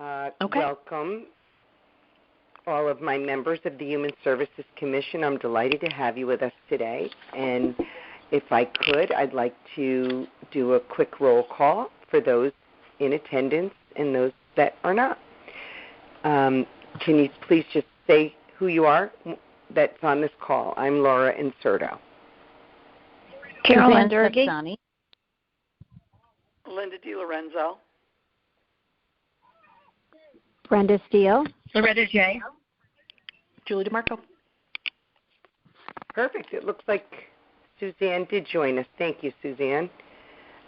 Okay. Welcome, all of my members of the Human Services Commission. I'm delighted to have you with us today. And if I could, I'd like to do a quick roll call for those in attendance and those that are not. Can you please just say who you are that's on this call? I'm Laura Inserto. Carolyn Durkee. Linda DiLorenzo. Brenda Steele. Loretta J. Julie DeMarco. Perfect. It looks like Suzanne did join us. Thank you, Suzanne.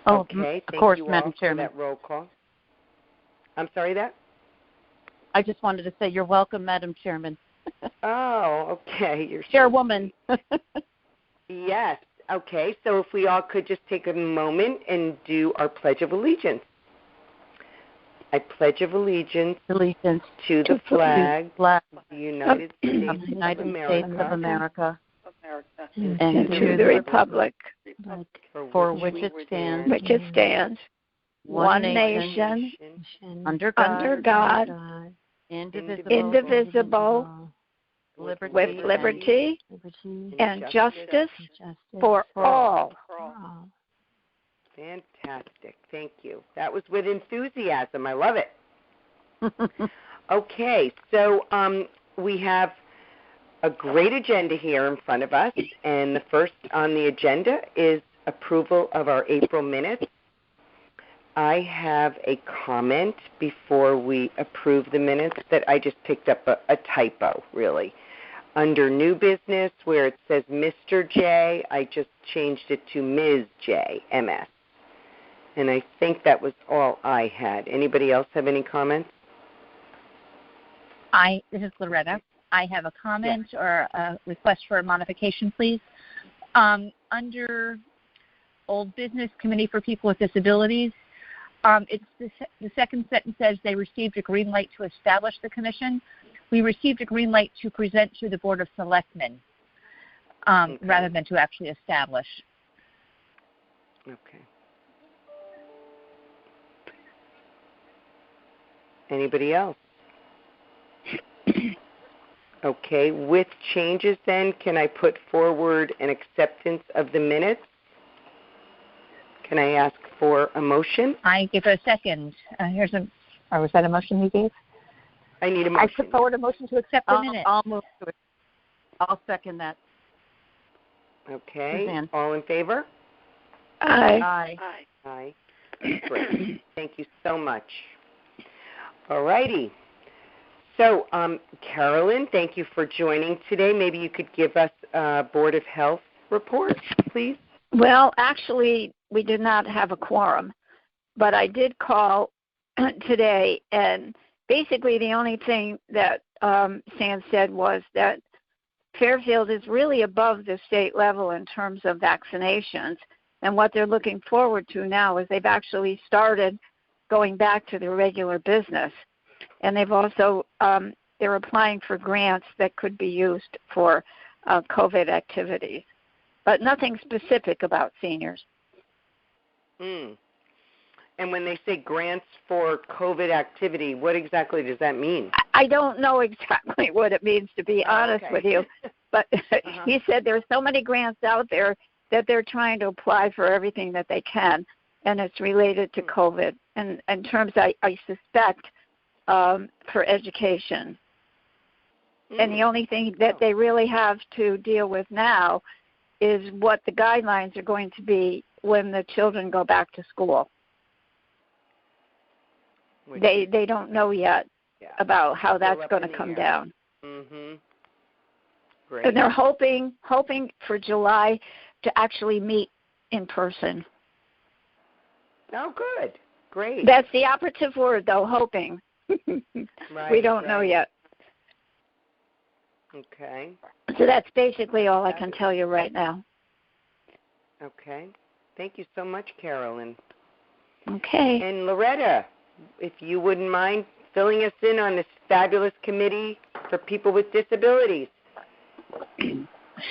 Oh, okay. Of course, Thank you Madam all Chairman. for that roll call. I'm sorry, that? I just wanted to say you're welcome, Madam Chairman. Oh, okay. You're Chairwoman. Yes. Okay. So if we all could just take a moment and do our Pledge of Allegiance. I pledge of allegiance to the flag of the United States of America, and to the republic for which it stands, one nation, under God, indivisible, with liberty and justice for all. Fantastic. Thank you. That was with enthusiasm. I love it. Okay, so we have a great agenda here in front of us, and the first on the agenda is approval of our April minutes. I have a comment before we approve the minutes that I just picked up a typo, really. Under new business, where it says Mr. J, I just changed it to Ms. J, MS. And I think that was all I had. Anybody else have any comments? This is Loretta. I have a comment or a request for a modification, please. Under Old Business Committee for People with Disabilities, it's the second sentence says they received a green light to establish the commission. We received a green light to present to the Board of Selectmen rather than to actually establish. Okay. Anybody else? Okay, with changes then, can I put forward an acceptance of the minutes? Can I ask for a motion? I give a second. Was that a motion you gave? I need a motion. I put forward a motion to accept the minutes. I'll move to it. I'll second that. Okay, Suzanne. All in favor? Aye. Aye. Great. Thank you so much. All righty. So, Carolyn, thank you for joining today. Maybe you could give us a Board of Health report, please. Well, actually, we did not have a quorum, but I did call today, and basically the only thing that Sam said was that Fairfield is really above the state level in terms of vaccinations, and what they're looking forward to now is they've actually started going back to their regular business. And they've also, they're applying for grants that could be used for COVID activities, but nothing specific about seniors. And when they say grants for COVID activity, what exactly does that mean? I don't know exactly what it means, to be honest with you, but he said there's so many grants out there that they're trying to apply for everything that they can, and it's related to COVID. And in terms, I suspect, for education. And the only thing that they really have to deal with now is what the guidelines are going to be when the children go back to school. They don't know yet about how that's going to come down. Great. And they're hoping for July to actually meet in person. Oh, good. Great. That's the operative word, though, hoping. Right, we don't know yet. Okay. So that's basically all I can tell you right now. Okay. Thank you so much, Carolyn. Okay. And Loretta, if you wouldn't mind filling us in on this fabulous committee for people with disabilities.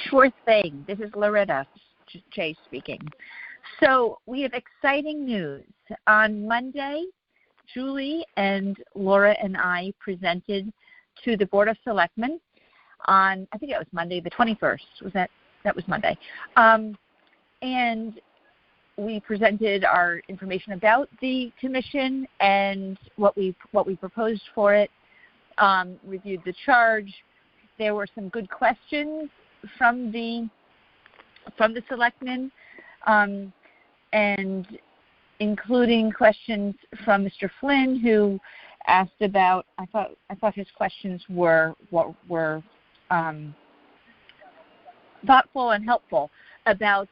Sure thing. This is Loretta J. speaking. So we have exciting news. On Monday, Julie and Laura and I presented to the Board of Selectmen on, I think it was Monday, the 21st. That was Monday. And we presented our information about the commission and what we proposed for it, reviewed the charge. There were some good questions from the selectmen, and including questions from Mr. Flynn, who asked about. I thought his questions were thoughtful and helpful about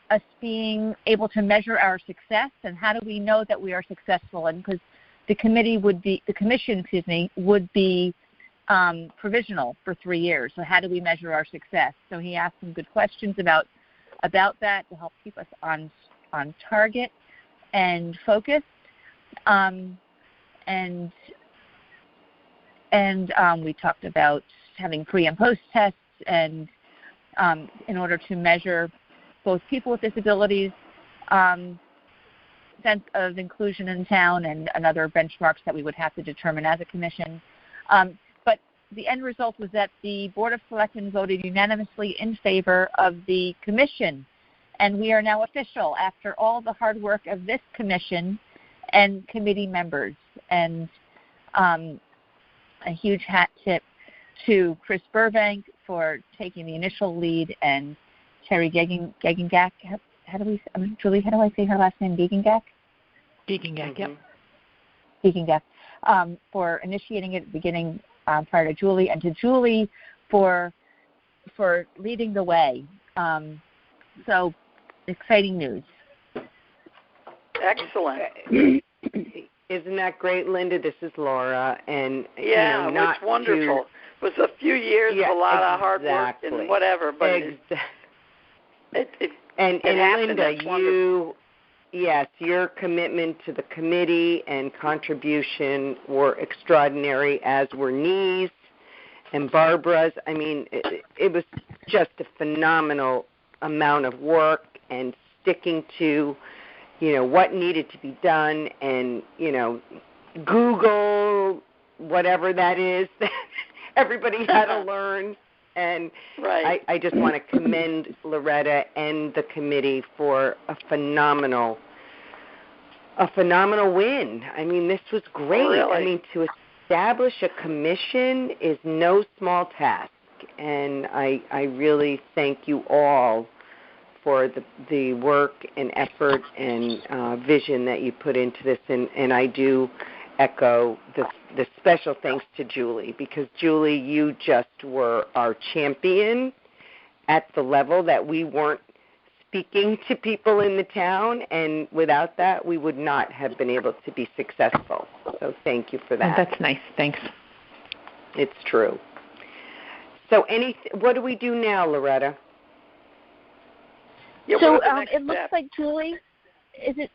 us being able to measure our success and how do we know that we are successful. And because the commission would be provisional for 3 years. So how do we measure our success? So he asked some good questions about that to help keep us on target and focused. And we talked about having pre and post tests, and in order to measure both people with disabilities' sense of inclusion in town and other benchmarks that we would have to determine as a commission. But the end result was that the Board of Selectmen voted unanimously in favor of the commission, and we are now official after all the hard work of this commission and committee members. And a huge hat tip to Chris Burbank for taking the initial lead, and Terry Gegengak. Julie, how do I say her last name? Gegengak? Gegengak, yep. Gegengak, for initiating it at the beginning prior to Julie, and to Julie for leading the way. So exciting news. Excellent. Isn't that great, Linda? This is Laura, and yeah, it's wonderful. It was a few years of a lot of hard work and whatever, but and Linda, your commitment to the committee and contribution were extraordinary, as were Nee's and Barbara's. I mean, it was just a phenomenal amount of work and sticking to, what needed to be done, and, Google, whatever that is, everybody had to learn. And right. I just want to commend Loretta and the committee for a phenomenal win. I mean, this was great. Really? I mean, to establish a commission is no small task, and I really thank you all for the work and effort and vision that you put into this. And I do echo the special thanks to Julie, because Julie, you just were our champion at the level that we weren't speaking to people in the town, and without that we would not have been able to be successful. So thank you for that. Oh, that's nice. Thanks. It's true. So what do we do now, Loretta? Yeah, so it looks like, Julie, is it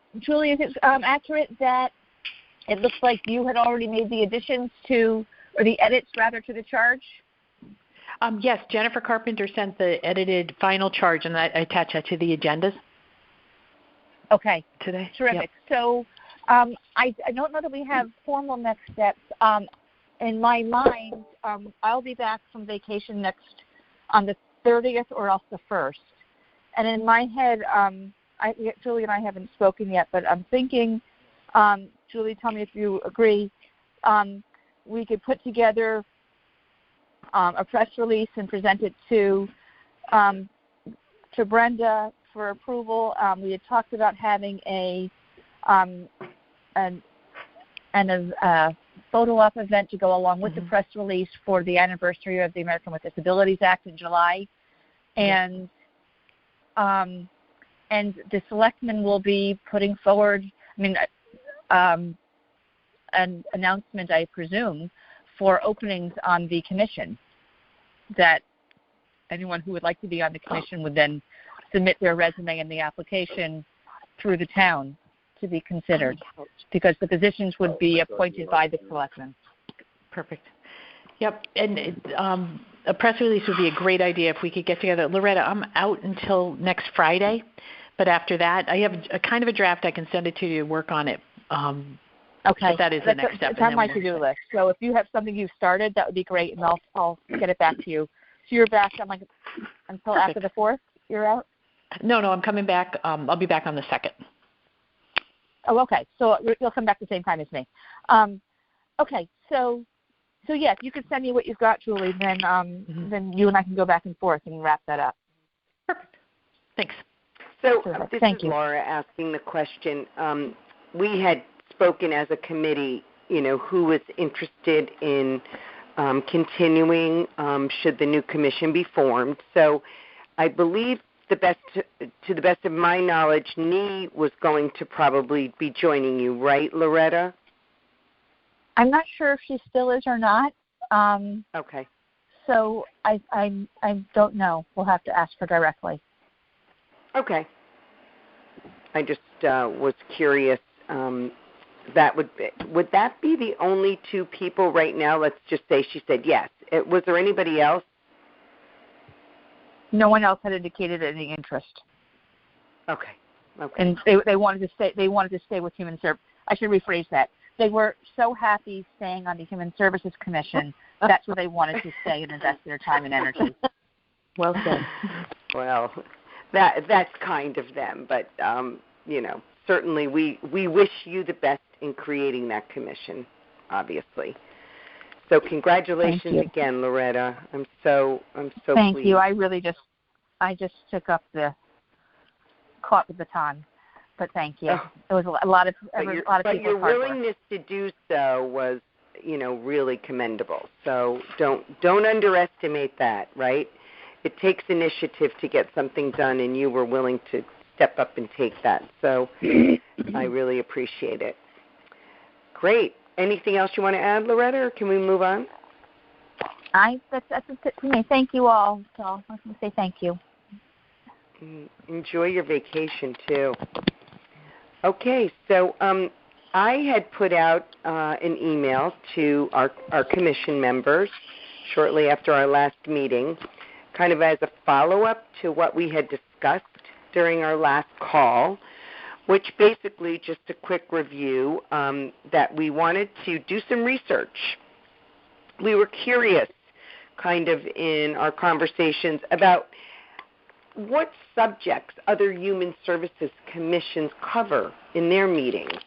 accurate that it looks like you had already made the additions to, or the edits rather, to the charge? Yes, Jennifer Carpenter sent the edited final charge, and I attached that to the agendas. Okay. Today. Terrific. Yep. So I don't know that we have formal next steps. In my mind, I'll be back from vacation on the 30th or else the 1st. And in my head, Julie and I haven't spoken yet, but I'm thinking, Julie, tell me if you agree, we could put together a press release and present it to Brenda for approval. We had talked about having a photo op event to go along with the press release for the anniversary of the American with Disabilities Act in July, and the selectmen will be putting forward, an announcement, I presume, for openings on the commission, that anyone who would like to be on the commission would then submit their resume and the application through the town to be considered, because the positions would be appointed by the selectmen. Perfect. Yep, and a press release would be a great idea if we could get together. Loretta, I'm out until next Friday, but after that, I have a kind of a draft. I can send it to you to work on it Okay. That is the next step. It's on my to-do list. So if you have something you've started, that would be great, and I'll get it back to you. So you're back on until after the 4th? You're out? No, I'm coming back. I'll be back on the 2nd. Oh, okay. So you'll come back the same time as me. Okay. So yes, you can send me what you've got, Julie. Then you and I can go back and forth and wrap that up. Perfect. Thanks. So this is Laura asking the question. We had spoken as a committee, who was interested in continuing should the new commission be formed. So I believe to the best of my knowledge, Nee was going to probably be joining you, right, Loretta? I'm not sure if she still is or not. Okay. So I don't know. We'll have to ask her directly. Okay. I just was curious. Would that be the only two people right now? Let's just say she said yes. Was there anybody else? No one else had indicated any interest. Okay. And they wanted to stay. They wanted to stay with Human Services. I should rephrase that. They were so happy staying on the Human Services Commission. That's where they wanted to stay and invest their time and energy. Well said. Well, that's kind of them, but certainly we wish you the best in creating that commission, obviously. So congratulations again, Loretta. I'm so Thank pleased. you. I just took up caught the baton, but thank you. Oh. It was a lot of people. But your willingness to do so was, really commendable. So don't underestimate that, right? It takes initiative to get something done, and you were willing to step up and take that. So I really appreciate it. Great. Anything else you want to add, Loretta, or can we move on? That's it for me. Thank you all. So I want to say thank you. Enjoy your vacation, too. Okay, so I had put out an email to our commission members shortly after our last meeting, kind of as a follow-up to what we had discussed during our last call, which basically, just a quick review, that we wanted to do some research. We were curious, kind of in our conversations, about what subjects other human services commissions cover in their meetings.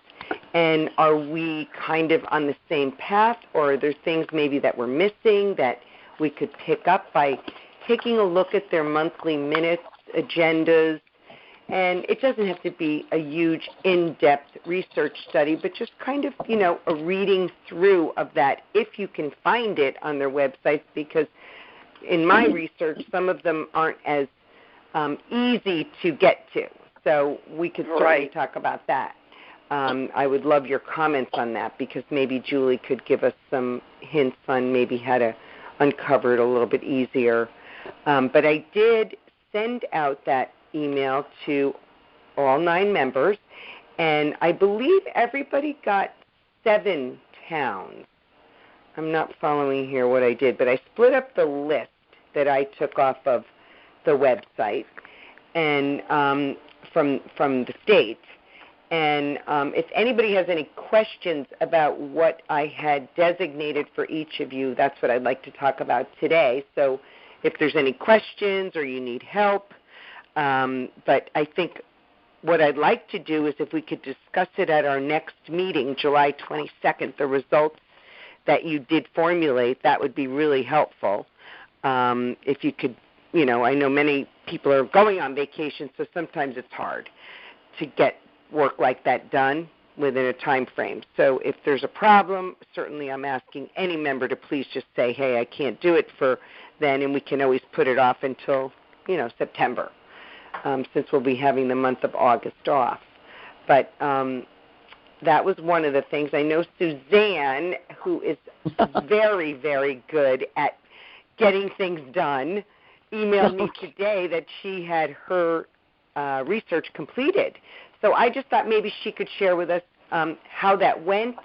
And are we kind of on the same path, or are there things maybe that we're missing that we could pick up by taking a look at their monthly minutes, agendas? And it doesn't have to be a huge, in-depth research study, but just kind of, a reading through of that if you can find it on their websites, because in my research, some of them aren't as easy to get to. So we could certainly talk about that. I would love your comments on that, because maybe Julie could give us some hints on maybe how to uncover it a little bit easier. But I did send out that email to all 9 members, and I believe everybody got 7 towns. I'm not following here what I did, but I split up the list that I took off of the website and from the state. And if anybody has any questions about what I had designated for each of you, that's what I'd like to talk about today. So if there's any questions or you need help, but I think what I'd like to do is if we could discuss it at our next meeting, July 22nd, the results that you did formulate, that would be really helpful. If you could, I know many people are going on vacation, so sometimes it's hard to get work like that done within a time frame. So if there's a problem, certainly I'm asking any member to please just say, hey, I can't do it for then, and we can always put it off until, September. Since we'll be having the month of August off. But that was one of the things. I know Suzanne, who is very, very good at getting things done, emailed me today that she had her research completed. So I just thought maybe she could share with us how that went,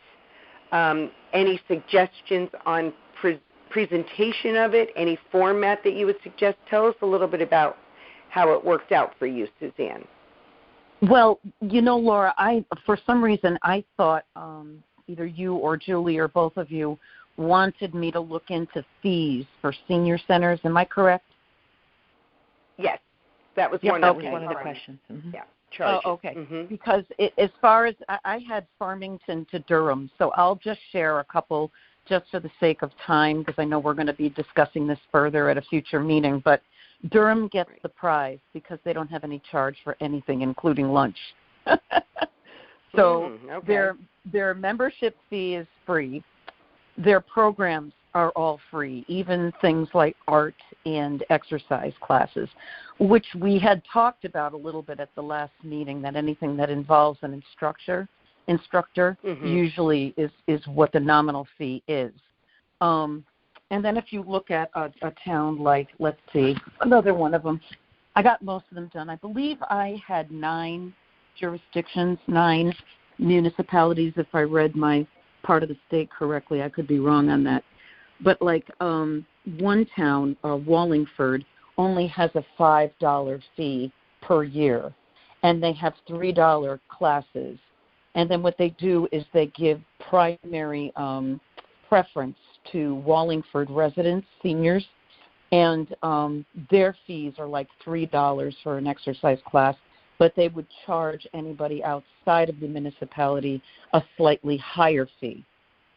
any suggestions on presentation of it, any format that you would suggest. Tell us a little bit about how it worked out for you, Suzanne. Well, Laura, for some reason I thought either you or Julie or both of you wanted me to look into fees for senior centers. Am I correct? Yes, that was one of the questions. Mm-hmm. Yeah. Charges. Oh, okay. Mm-hmm. Because as far as I had Farmington to Durham, so I'll just share a couple just for the sake of time, because I know we're going to be discussing this further at a future meeting. But Durham gets the prize because they don't have any charge for anything, including lunch. So their membership fee is free. Their programs are all free, even things like art and exercise classes, which we had talked about a little bit at the last meeting, that anything that involves an instructor usually is what the nominal fee is. And then if you look at a town like, let's see, another one of them, I got most of them done. I believe I had 9 jurisdictions, 9 municipalities, if I read my part of the state correctly. I could be wrong on that. But like one town, Wallingford, only has a $5 fee per year, and they have $3 classes. And then what they do is they give primary preference to Wallingford residents, seniors, and their fees are like $3 for an exercise class, but they would charge anybody outside of the municipality a slightly higher fee,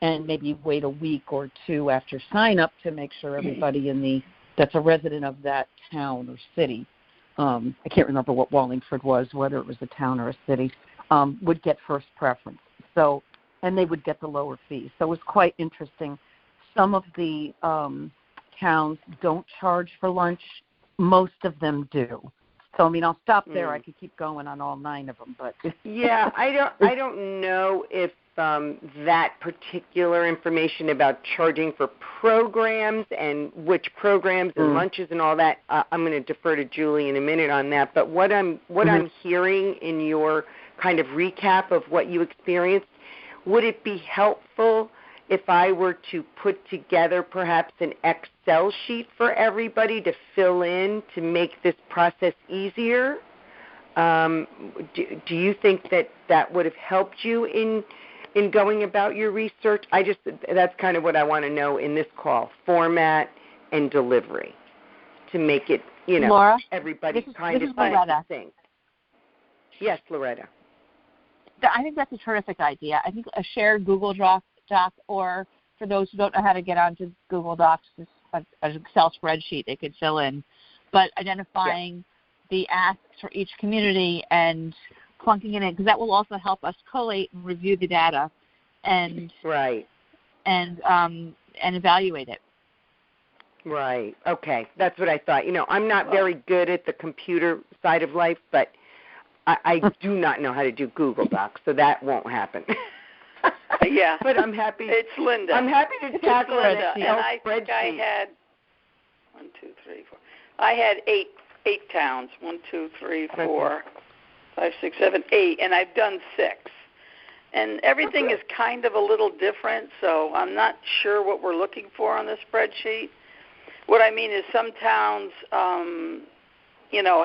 and maybe wait a week or 2 after sign up to make sure everybody that's a resident of that town or city, I can't remember what Wallingford was, whether it was a town or a city, would get first preference. So, and they would get the lower fee. So it was quite interesting. Some of the towns don't charge for lunch. Most of them do. So, I mean, I'll stop there. I could keep going on all 9 of them, but yeah, I don't know if that particular information about charging for programs and which programs and lunches and all that. I'm going to defer to Julie in a minute on that. But what I'm hearing in your kind of recap of what you experienced, would it be helpful if I were to put together perhaps an Excel sheet for everybody to fill in to make this process easier? Do you think that would have helped you in going about your research? That's kind of what I want to know in this call, format and delivery, to make it, Laura, everybody kind of think. Yes, Loretta. I think that's a terrific idea. I think a shared Google Doc, or for those who don't know how to get onto Google Docs, an Excel spreadsheet they could fill in, but identifying the asks for each community and plunking it in, because that will also help us collate and review the data and evaluate it. Right. Okay. That's what I thought. I'm not very good at the computer side of life, but I do not know how to do Google Docs, so that won't happen. Yeah. But I'm happy. It's Linda. I'm happy to tackle it. And I think I had 1, 2, 3, 4. I had eight towns. 1, 2, 3, 4, 5, 6, 7, 8, and I've done 6. And everything is kind of a little different, so I'm not sure what we're looking for on the spreadsheet. What I mean is some towns,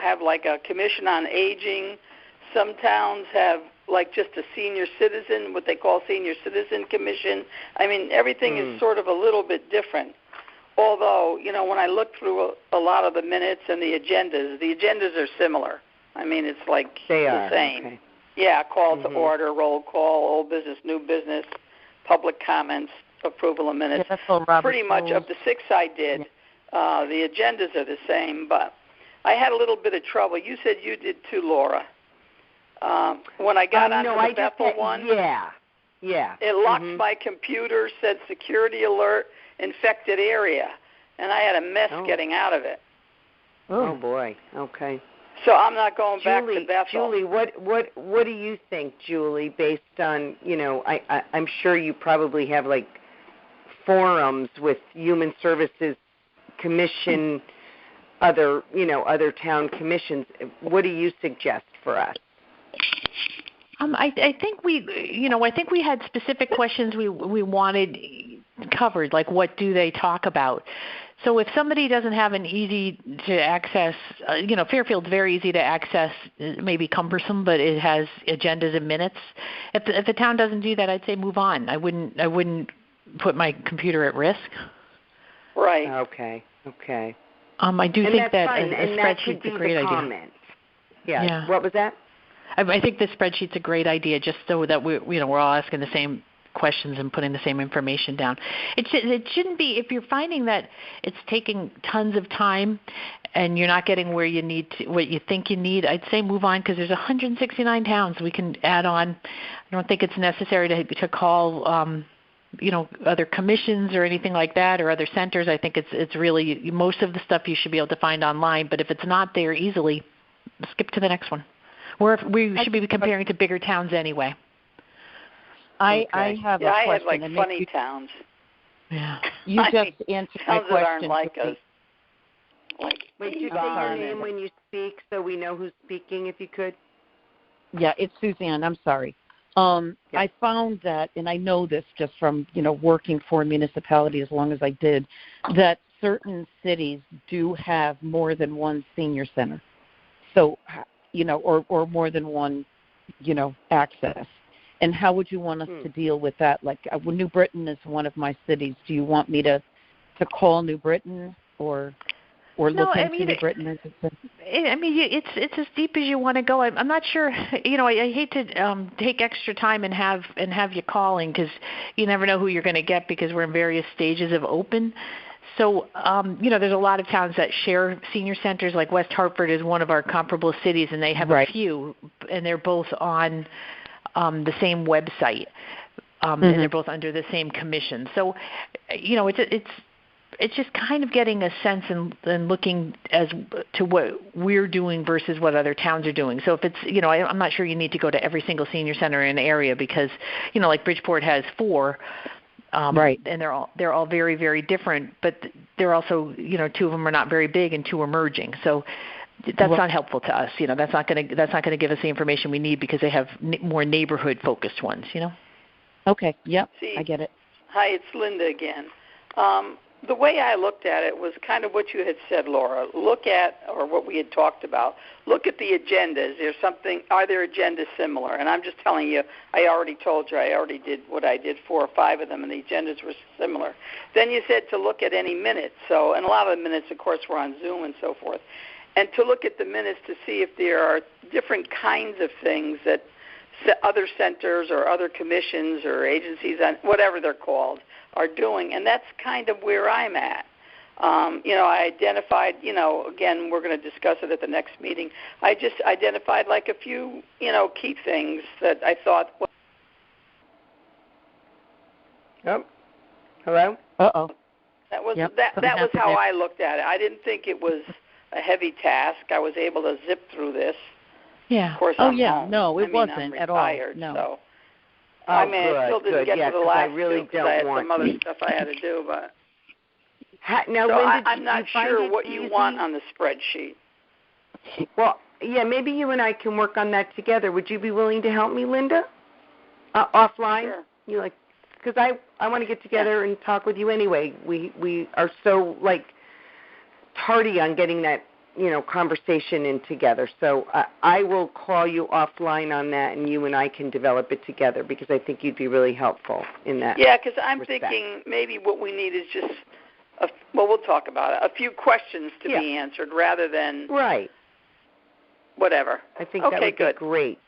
have like a commission on aging. Some towns have like just a senior citizen, what they call senior citizen commission. I mean, everything is sort of a little bit different. Although, when I look through a lot of the minutes and the agendas are similar. I mean, it's like the same. Okay. Yeah, call to order, roll call, old business, new business, public comments, approval of minutes. Yeah, pretty much of the 6 I did. The agendas are the same, but I had a little bit of trouble. You said you did too, Laura. When I got onto the Bethel one, it locked my computer, said security alert, infected area, and I had a mess getting out of it. Oh boy. Okay. So I'm not going back to Bethel. Julie, what do you think, Julie? Based on I'm sure you probably have like forums with Human Services Commission, other town commissions. What do you suggest for us? I think we had specific questions we wanted covered, like what do they talk about. So if somebody doesn't have an easy to access, Fairfield's very easy to access, maybe cumbersome, but it has agendas and minutes. If the town doesn't do that, I'd say move on. I wouldn't put my computer at risk. Right. Okay. I do think that a spreadsheet's a great idea. Comment. Yeah. What was that? I think the spreadsheet's a great idea, just so that we're all asking the same questions and putting the same information down. It shouldn't be, if you're finding that it's taking tons of time and you're not getting where you need to, what you think you need, I'd say move on, because there's 169 towns we can add on. I don't think it's necessary to call other commissions or anything like that, or other centers. I think it's really, most of the stuff you should be able to find online, but if it's not there easily, skip to the next one. We should be comparing to bigger towns anyway. I have a question. I had like funny towns. Yeah. You just answered my question. Towns that aren't like us. Would you say your name when you speak so we know who's speaking, if you could? Yeah, it's Suzanne. I'm sorry. I found that, and I know this just from, working for a municipality as long as I did, that certain cities do have more than one senior center. So, or more than one, access. And how would you want us to deal with that? Like, New Britain is one of my cities. Do you want me to call New Britain or look into New Britain? It's as deep as you want to go. I'm not sure. I hate to take extra time and have you calling, because you never know who you're going to get, because we're in various stages of open. So, there's a lot of towns that share senior centers. Like West Hartford is one of our comparable cities, and they have a few, and they're both on the same website, and they're both under the same commission. So, it's just kind of getting a sense and looking as to what we're doing versus what other towns are doing. So if it's, I'm not sure you need to go to every single senior center in an area, because, like Bridgeport has 4, and they're all very, very different, but they're also, 2 of them are not very big and 2 are merging. So that's not helpful to us. That's not going to give us the information we need, because they have more neighborhood focused ones. Okay. Yep. See, I get it. Hi, it's Linda again. The way I looked at it was kind of what you had said, Laura. Or what we had talked about. Look at the agendas. Are there agendas similar? And I'm just telling you, I already told you, I already did what I did, 4 or 5 of them, and the agendas were similar. Then you said to look at any minutes. So, and a lot of the minutes, of course, were on Zoom and so forth. And to look at the minutes to see if there are different kinds of things that other centers or other commissions or agencies, whatever they're called, are doing. And that's kind of where I'm at. I identified, again, we're going to discuss it at the next meeting. I just identified like a few, key things that I thought. Hello? Uh-oh. That was that was how I looked at it. I didn't think it was a heavy task. I was able to zip through this. Yeah. Of course, I'm home. No, it wasn't I'm at all. No. So. I still didn't get to the last really because I had some other stuff I had to do. But now, so Linda, I'm not sure what you want on the spreadsheet. Well, yeah, maybe you and I can work on that together. Would you be willing to help me, Linda? Offline? Sure. Because I want to get together and talk with you anyway. We are so tardy on getting that conversation in together. So I will call you offline on that, and you and I can develop it together, because I think you'd be really helpful in that. Yeah, because I'm thinking maybe what we need is just, we'll talk about it, a few questions to be answered rather than whatever. I think that would be great.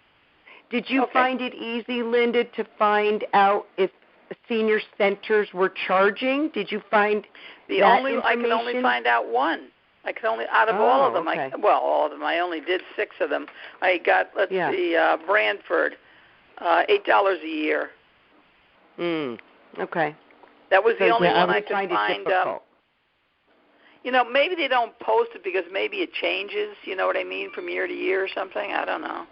Did you find it easy, Linda, to find out if senior centers were charging? Did you find I can only find out one. I could only, out of all of them, all of them, I only did 6 of them. I got, see, Brantford, $8 a year. Okay. That was the only one I could find. Maybe they don't post it because maybe it changes, you know what I mean, from year to year or something. I don't know.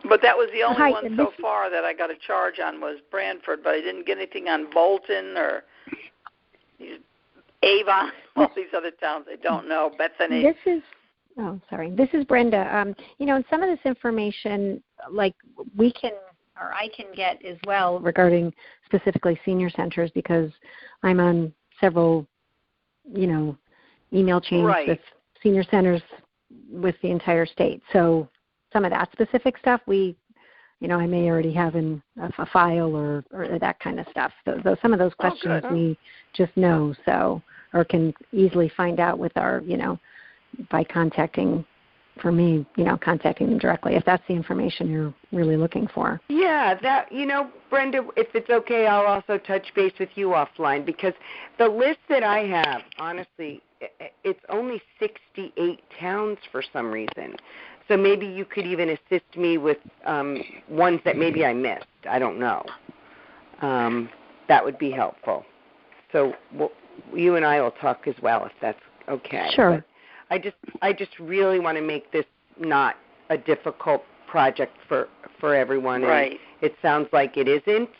But that was the only one so far that I got a charge on was Brantford, but I didn't get anything on Bolton or Avon, all these other towns I don't know, Bethany. This is Brenda. And some of this information, like I can get as well regarding specifically senior centers, because I'm on several email chains Right. with senior centers with the entire state. So some of that specific stuff I may already have in a file or that kind of stuff. So some of those questions we just know, or can easily find out with our, by contacting them directly, if that's the information you're really looking for. Yeah, Brenda, if it's okay, I'll also touch base with you offline, because the list that I have, honestly, it's only 68 towns for some reason. So maybe you could even assist me with ones that maybe I missed. I don't know. That would be helpful. So you and I will talk as well, if that's okay. Sure. But I just really want to make this not a difficult project for everyone. Right. And it sounds like it isn't,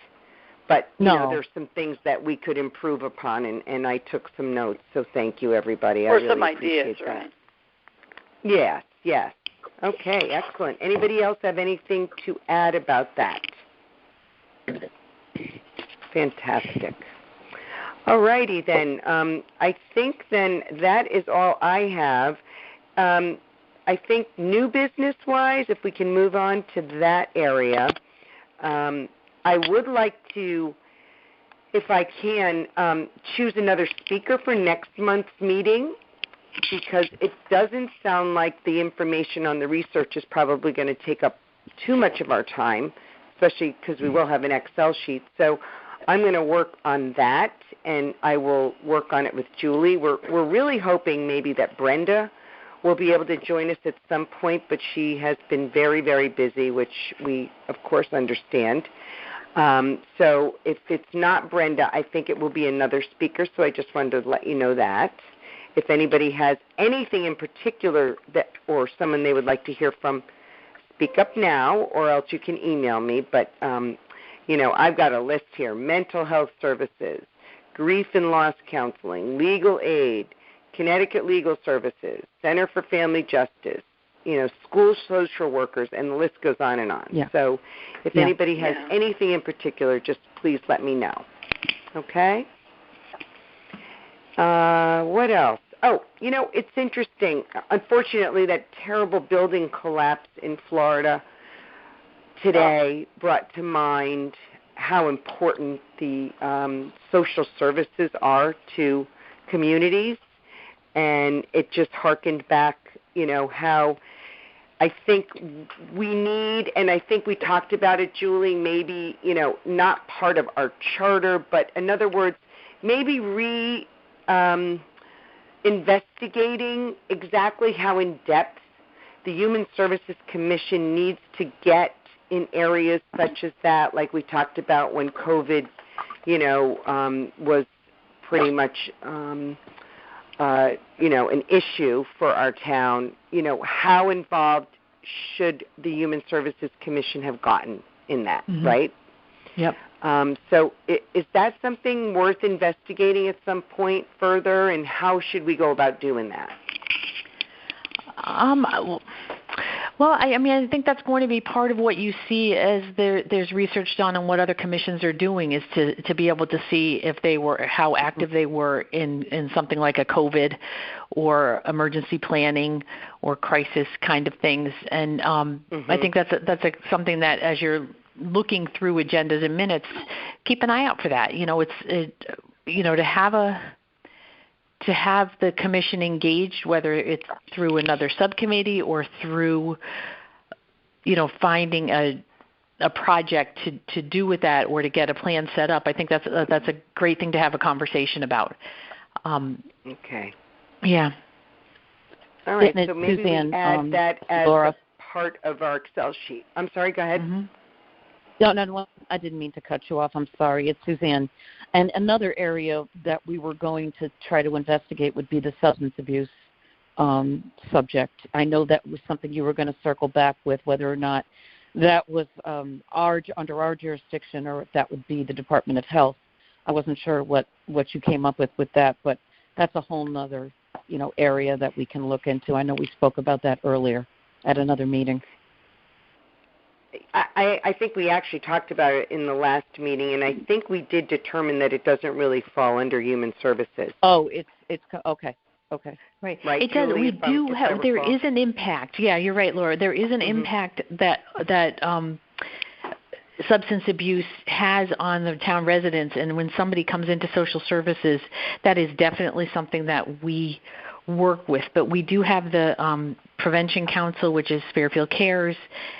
but there's some things that we could improve upon, and I took some notes. So thank you, everybody. Or I really some ideas, appreciate right? That. Yes. Okay, excellent. Anybody else have anything to add about that? Fantastic. All righty then. I think then that is all I have. I think new business-wise, if we can move on to that area, I would like to, if I can, choose another speaker for next month's meeting, because it doesn't sound like the information on the research is probably going to take up too much of our time, especially because we will have an Excel sheet. So I'm going to work on that, and I will work on it with Julie. We're really hoping maybe that Brenda will be able to join us at some point, but she has been very, very busy, which we, of course, understand. So if it's not Brenda, I think it will be another speaker, so I just wanted to let you know that. If anybody has anything in particular or someone they would like to hear from, speak up now, or else you can email me. But, I've got a list here: mental health services, grief and loss counseling, legal aid, Connecticut Legal Services, Center for Family Justice, school social workers, and the list goes on and on. Yeah. So if anybody has anything in particular, just please let me know. Okay? What else? Oh, it's interesting. Unfortunately, that terrible building collapse in Florida today brought to mind how important the social services are to communities. And it just harkened back, how I think we need, and I think we talked about it, Julie, maybe, not part of our charter, but in other words, maybe investigating exactly how in-depth the Human Services Commission needs to get in areas such as that, like we talked about when COVID, was pretty much, an issue for our town. How involved should the Human Services Commission have gotten in that, right? Yep. So is that something worth investigating at some point further, and how should we go about doing that? Well, I think that's going to be part of what you see as there's research done on what other commissions are doing, is to be able to see if how active they were in something like a COVID or emergency planning or crisis kind of things. And I think that's something that, as you're looking through agendas and minutes, keep an eye out for that. To have the commission engaged, whether it's through another subcommittee or through, finding a project to do with that, or to get a plan set up. I think that's a great thing to have a conversation about. Okay. Yeah. All right. So maybe Suzanne, we add that as Laura. a part of our Excel sheet. I'm sorry. Go ahead. Mm-hmm. No, I didn't mean to cut you off. I'm sorry. It's Suzanne. And another area that we were going to try to investigate would be the substance abuse subject. I know that was something you were going to circle back with, whether or not that was under our jurisdiction, or if that would be the Department of Health. I wasn't sure what you came up with that, but that's a whole nother area that we can look into. I know we spoke about that earlier at another meeting. I think we actually talked about it in the last meeting, and I think we did determine that it doesn't really fall under human services. Oh, it's okay. Okay. Right. Right, It does. Julie, We do have. There is an impact. Yeah, you're right, Laura. There is an impact that substance abuse has on the town residents, and when somebody comes into social services, that is definitely something that we work with. But we do have the Prevention Council, which is Fairfield Cares,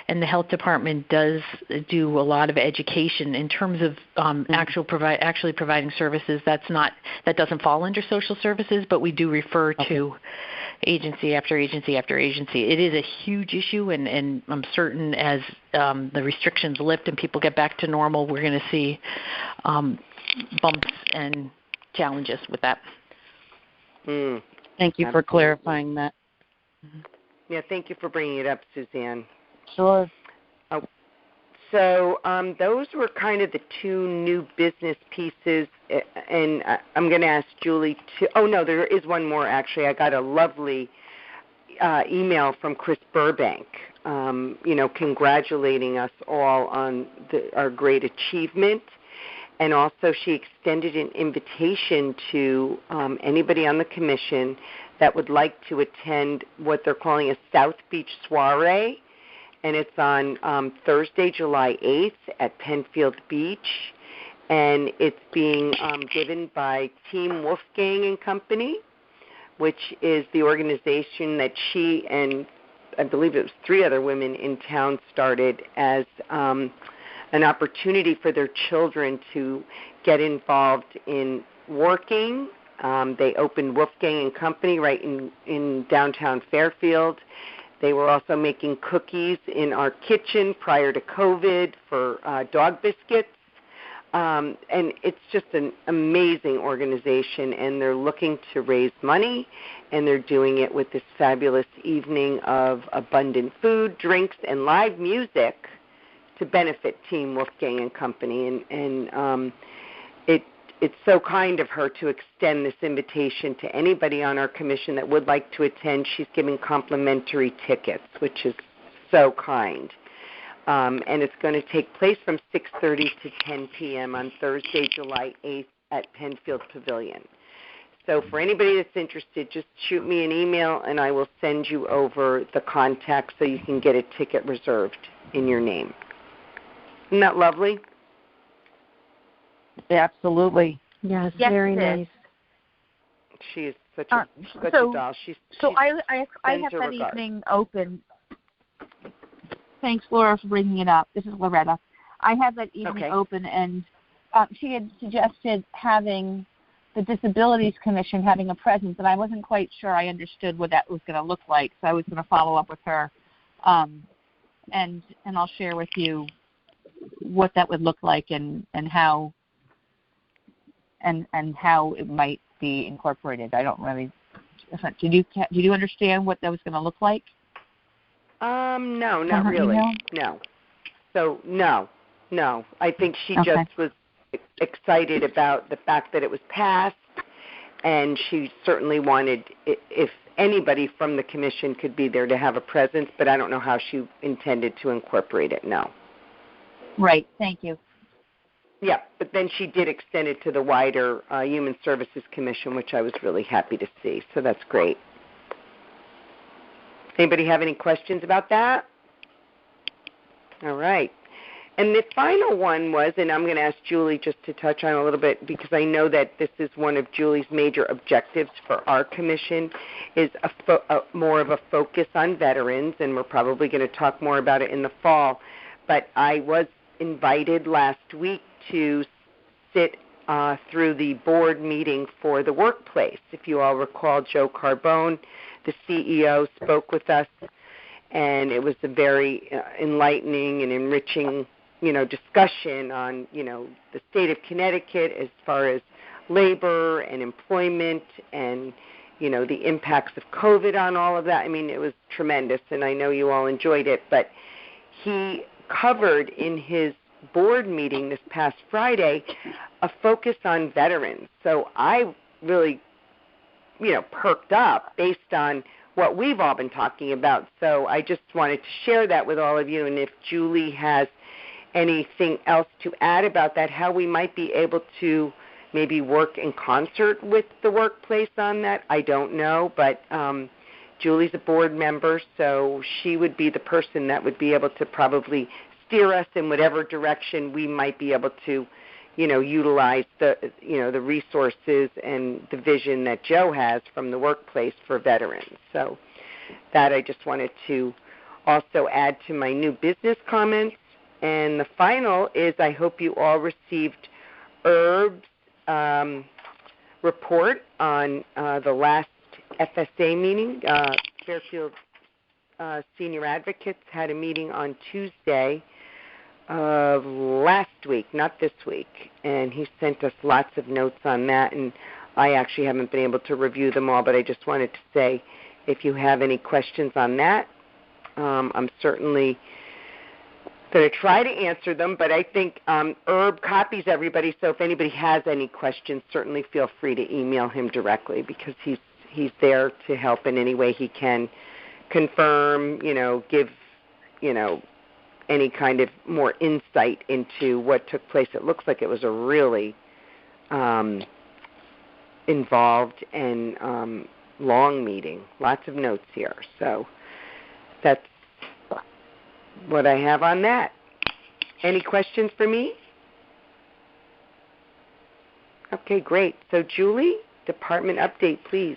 and the health department does do a lot of education in terms of actually providing services. That doesn't fall under social services, but we do refer to agency after agency after agency. It is a huge issue, and I'm certain as the restrictions lift and people get back to normal, we're going to see bumps and challenges with that. Thank you for clarifying that. Yeah, thank you for bringing it up, Suzanne. Sure. So those were kind of the two new business pieces, and I'm going to ask Julie to – oh, no, there is one more, actually. I got a lovely email from Chris Burbank, congratulating us all on our great achievement. And also she extended an invitation to anybody on the commission that would like to attend what they're calling a South Beach Soiree. And it's on Thursday, July 8th at Penfield Beach. And it's being given by Team Wolfgang and Company, which is the organization that she and I believe it was 3 other women in town started as an opportunity for their children to get involved in working. They opened Wolfgang and Company right in downtown Fairfield. They were also making cookies in our kitchen prior to COVID for dog biscuits. And it's just an amazing organization, and they're looking to raise money, and they're doing it with this fabulous evening of abundant food, drinks, and live music to benefit Team Wolfgang and Company. And it's so kind of her to extend this invitation to anybody on our commission that would like to attend. She's giving complimentary tickets, which is so kind. And it's going to take place from 6:30 to 10 p.m. on Thursday, July 8th at Penfield Pavilion. So for anybody that's interested, just shoot me an email, and I will send you over the contact so you can get a ticket reserved in your name. Isn't that lovely? Absolutely. Yes, very nice. She is such a doll. So I have that evening open. Thanks, Laura, for bringing it up. This is Loretta. I have that evening open, and she had suggested having the Disabilities Commission having a presence, and I wasn't quite sure I understood what that was going to look like, so I was going to follow up with her, and I'll share with you what that would look like and how it might be incorporated. I don't really. Did you understand what that was going to look like? No, not really. No. So no. I think she just was excited about the fact that it was passed, and she certainly wanted, if anybody from the commission could be there, to have a presence, but I don't know how she intended to incorporate it, no. Right, thank you. Yeah, but then she did extend it to the wider Human Services Commission, which I was really happy to see, so that's great. Anybody have any questions about that? All right. And the final one was, and I'm going to ask Julie just to touch on a little bit, because I know that this is one of Julie's major objectives for our commission, is more of a focus on veterans, and we're probably going to talk more about it in the fall. But I was invited last week to sit through the board meeting for the workplace. If you all recall, Joe Carbone, the CEO, spoke with us, and it was a very enlightening and enriching, discussion on, the state of Connecticut as far as labor and employment and, the impacts of COVID on all of that. I mean, it was tremendous, and I know you all enjoyed it, but he covered in his board meeting this past Friday a focus on veterans. So I really, perked up based on what we've all been talking about. So I just wanted to share that with all of you, and if Julie has anything else to add about that, how we might be able to maybe work in concert with the workplace on that, I don't know, but Julie's a board member, so she would be the person that would be able to probably steer us in whatever direction we might be able to, utilize the resources and the vision that Joe has from the workplace for veterans. So that I just wanted to also add to my new business comments. And the final is I hope you all received Herb's report on the last FSA meeting. Fairfield Senior Advocates had a meeting on Tuesday of last week, not this week, and he sent us lots of notes on that, and I actually haven't been able to review them all, but I just wanted to say if you have any questions on that, I'm certainly going to try to answer them, but I think Herb copies everybody, so if anybody has any questions, certainly feel free to email him directly because he's there to help in any way he can, confirm, give, any kind of more insight into what took place. It looks like it was a really involved and long meeting. Lots of notes here. So that's what I have on that. Any questions for me? Okay, great. So Julie, department update, please.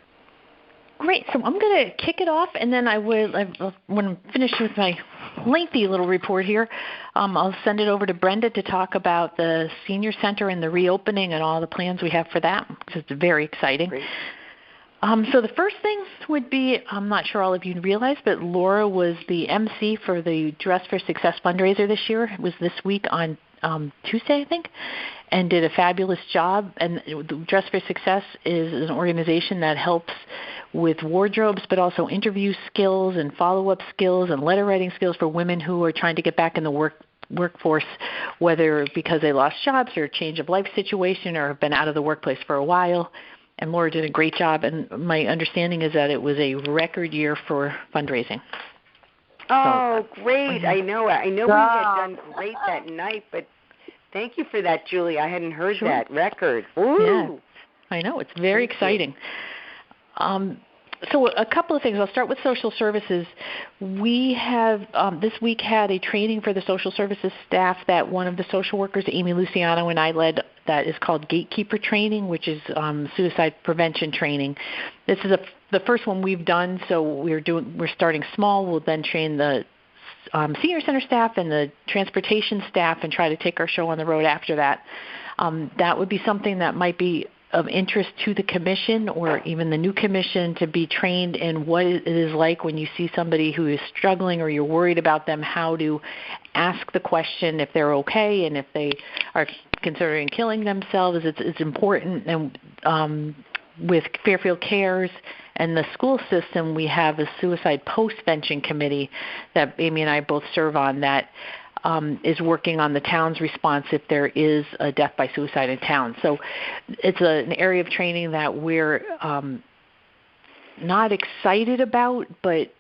Great. So I'm going to kick it off, and then when I'm finished with my lengthy little report here, I'll send it over to Brenda to talk about the senior center and the reopening and all the plans we have for that, because it's very exciting. Great. So the first thing would be, I'm not sure all of you realize, but Laura was the Emcee for the Dress for Success fundraiser this year. It was this week on Tuesday, I think, and did a fabulous job. And Dress for Success is an organization that helps with wardrobes, but also interview skills and follow-up skills and letter writing skills for women who are trying to get back in the workforce, whether because they lost jobs or a change of life situation or have been out of the workplace for a while. And Laura did a great job, and my understanding is that it was a record year for fundraising. Oh, great. I know we had done great that night, but thank you for that, Julie. I hadn't heard that. Record. Ooh. Yeah, I know. It's very exciting. So a couple of things. I'll start with social services. We have this week had a training for the social services staff that one of the social workers, Amy Luciano, and I led that is called Gatekeeper Training, which is suicide prevention training. This is the first one we've done, so we're starting small. We'll then train the senior center staff and the transportation staff and try to take our show on the road after that. That would be something that might be of interest to the commission or even the new commission to be trained in what it is like when you see somebody who is struggling or you're worried about them, how to ask the question if they're okay and if they are considering killing themselves. It's important. And with Fairfield Cares and the school system, we have a suicide postvention committee that Amy and I both serve on that is working on the town's response if there is a death by suicide in town. So it's an area of training that we're not excited about, but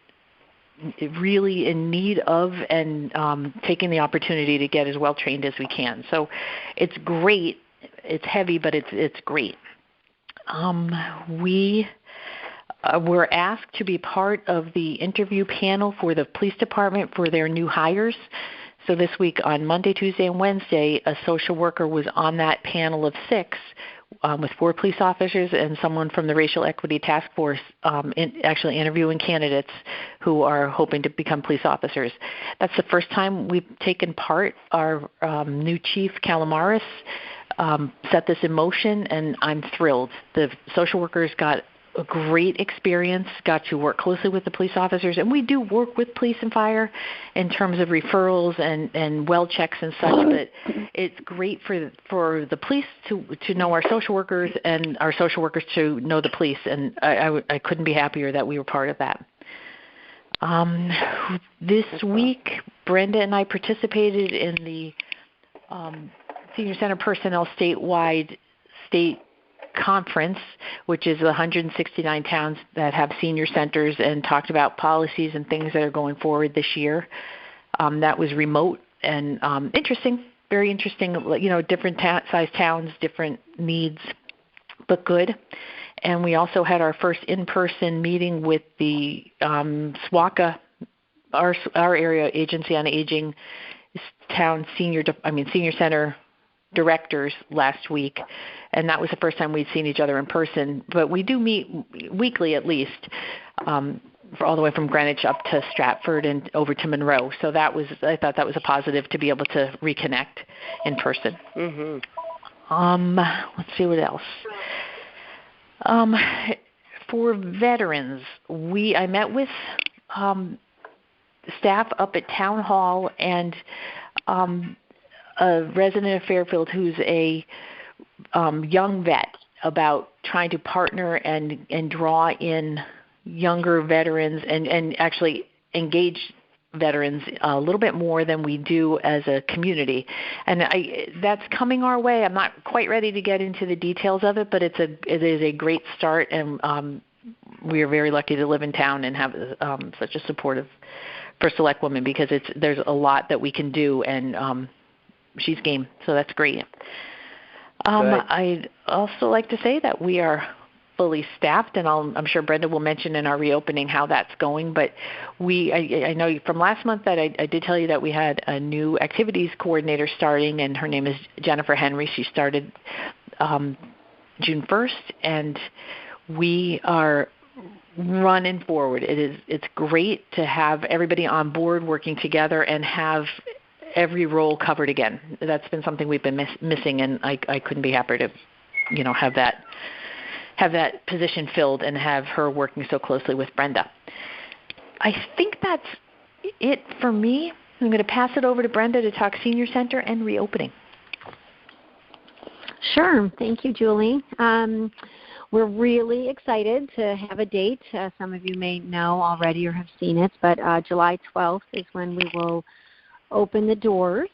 really in need of and taking the opportunity to get as well trained as we can. So it's great. It's heavy, but it's great. We were asked to be part of the interview panel for the police department for their new hires. So this week on Monday, Tuesday, and Wednesday, a social worker was on that panel of 6 with 4 police officers and someone from the Racial Equity Task Force actually interviewing candidates who are hoping to become police officers. That's the first time we've taken part. Our new chief, Calamaris, set this in motion, and I'm thrilled. The social workers got a great experience, got to work closely with the police officers, and we do work with police and fire in terms of referrals and well checks and such, but it's great for the police to know our social workers and our social workers to know the police, and I couldn't be happier that we were part of that. This week, Brenda and I participated in the Senior Center Personnel Statewide State conference, which is 169 towns that have senior centers, and talked about policies and things that are going forward this year. That was remote and interesting, very interesting. Different size towns, different needs, but good. And we also had our first in-person meeting with the SWACA, our area agency on aging, town senior center directors last week, and that was the first time we'd seen each other in person. But we do meet weekly at least, for all the way from Greenwich up to Stratford and over to Monroe. So I thought that was a positive to be able to reconnect in person. Mm-hmm. Let's see what else. For veterans, I met with staff up at Town Hall and a resident of Fairfield who's a young vet about trying to partner and draw in younger veterans and actually engage veterans a little bit more than we do as a community. And that's coming our way. I'm not quite ready to get into the details of it, but it is a great start, and we are very lucky to live in town and have such a supportive First Select Woman, because there's a lot that we can do, and she's game, so that's great. I'd also like to say that we are fully staffed, and I'm sure Brenda will mention in our reopening how that's going. But I know from last month that I did tell you that we had a new activities coordinator starting, and her name is Jennifer Henry. She started June 1st, and we are running forward. It's great to have everybody on board working together and have every role covered again. That's been something we've been missing, and I couldn't be happier to have that position filled and have her working so closely with Brenda. I think that's it for me. I'm going to pass it over to Brenda to talk Senior Center and reopening. Sure. Thank you, Julie. We're really excited to have a date. Some of you may know already or have seen it, but July 12th is when we will open the doors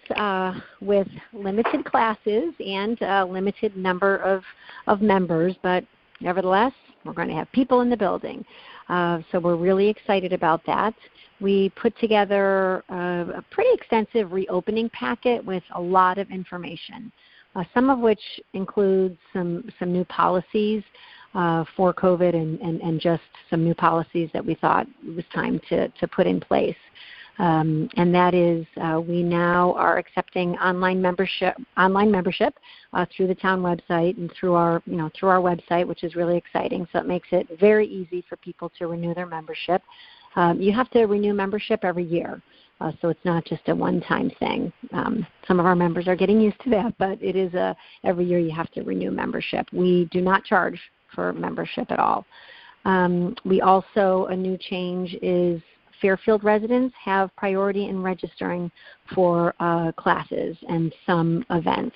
with limited classes and a limited number of members, but nevertheless, we're going to have people in the building. So we're really excited about that. We put together a pretty extensive reopening packet with a lot of information, some of which includes some new policies for COVID and just some new policies that we thought it was time to put in place. And that is we now are accepting online membership through the town website and through our website, which is really exciting. So it makes it very easy for people to renew their membership. You have to renew membership every year. So it's not just a one-time thing. Some of our members are getting used to that, but it is every year you have to renew membership. We do not charge for membership at all. We also, a new change is Fairfield residents have priority in registering for classes and some events.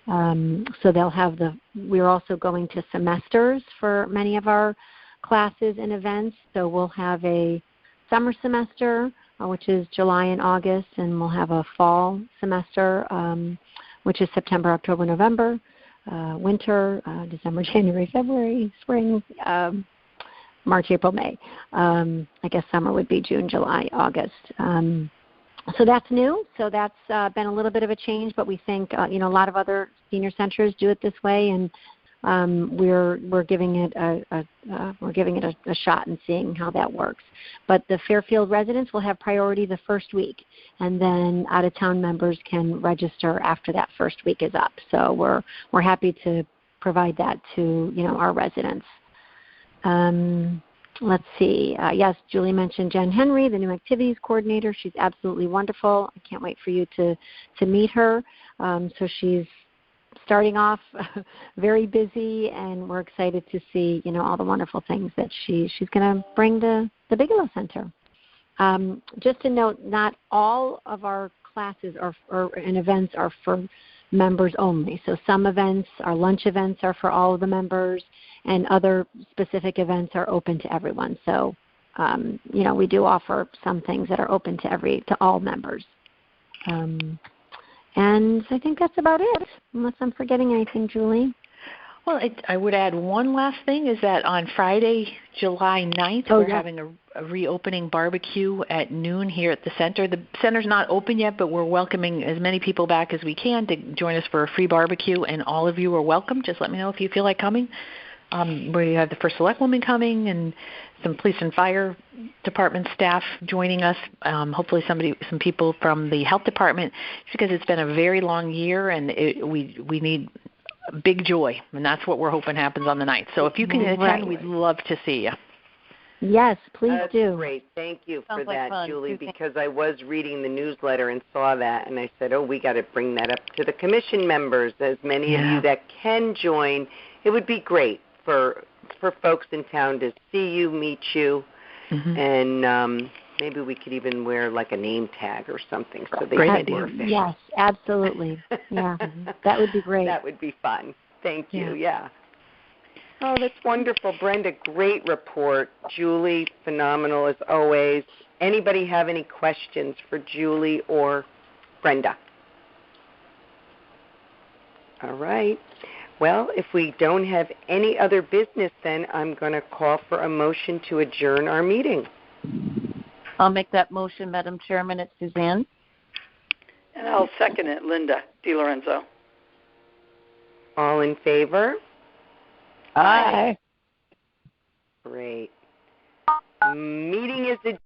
So they'll have we're also going to semesters for many of our classes and events. So we'll have a summer semester, which is July and August, and we'll have a fall semester, which is September, October, November, winter, December, January, February, spring, March, April, May. I guess summer would be June, July, August. So that's new. So that's been a little bit of a change, but we think a lot of other senior centers do it this way, and we're giving it a shot and seeing how that works. But the Fairfield residents will have priority the first week, and then out-of-town members can register after that first week is up. So we're happy to provide that to our residents. Let's see. Yes, Julie mentioned Jen Henry, the new activities coordinator. She's absolutely wonderful. I can't wait for you to meet her. So she's starting off very busy, and we're excited to see all the wonderful things that she's going to bring to the Bigelow Center. Just to note, not all of our classes and events are for members only. So some events, our lunch events, are for all of the members, and other specific events are open to everyone. So, we do offer some things that are open to all members. And I think that's about it, unless I'm forgetting anything, Julie. Well, I would add one last thing is that on Friday, July 9th, we're having a reopening barbecue at noon here at the center. The center's not open yet, but we're welcoming as many people back as we can to join us for a free barbecue, and all of you are welcome. Just let me know if you feel like coming. We have the First Select Woman coming and some police and fire department staff joining us, hopefully some people from the health department, because it's been a very long year, and we need big joy, and that's what we're hoping happens on the 9th. So if you can attend, we'd love to see you. Yes, please That's do. Great. Thank you Sounds for like that, fun. Julie, because I was reading the newsletter and saw that, and I said, we got to bring that up to the commission members. As many of you that can join, it would be great for folks in town to see you, meet you, and maybe we could even wear like a name tag or something so they Great know idea. we're official. Yes, absolutely. Yeah, that would be great. That would be fun. Thank you. Yeah. Oh, that's wonderful, Brenda. Great report. Julie, phenomenal as always. Anybody have any questions for Julie or Brenda? All right. Well, if we don't have any other business, then I'm going to call for a motion to adjourn our meeting. I'll make that motion, Madam Chairman. It's Suzanne. And I'll second it, Linda DiLorenzo. All in favor? Aye. Great. Meeting is adjourned.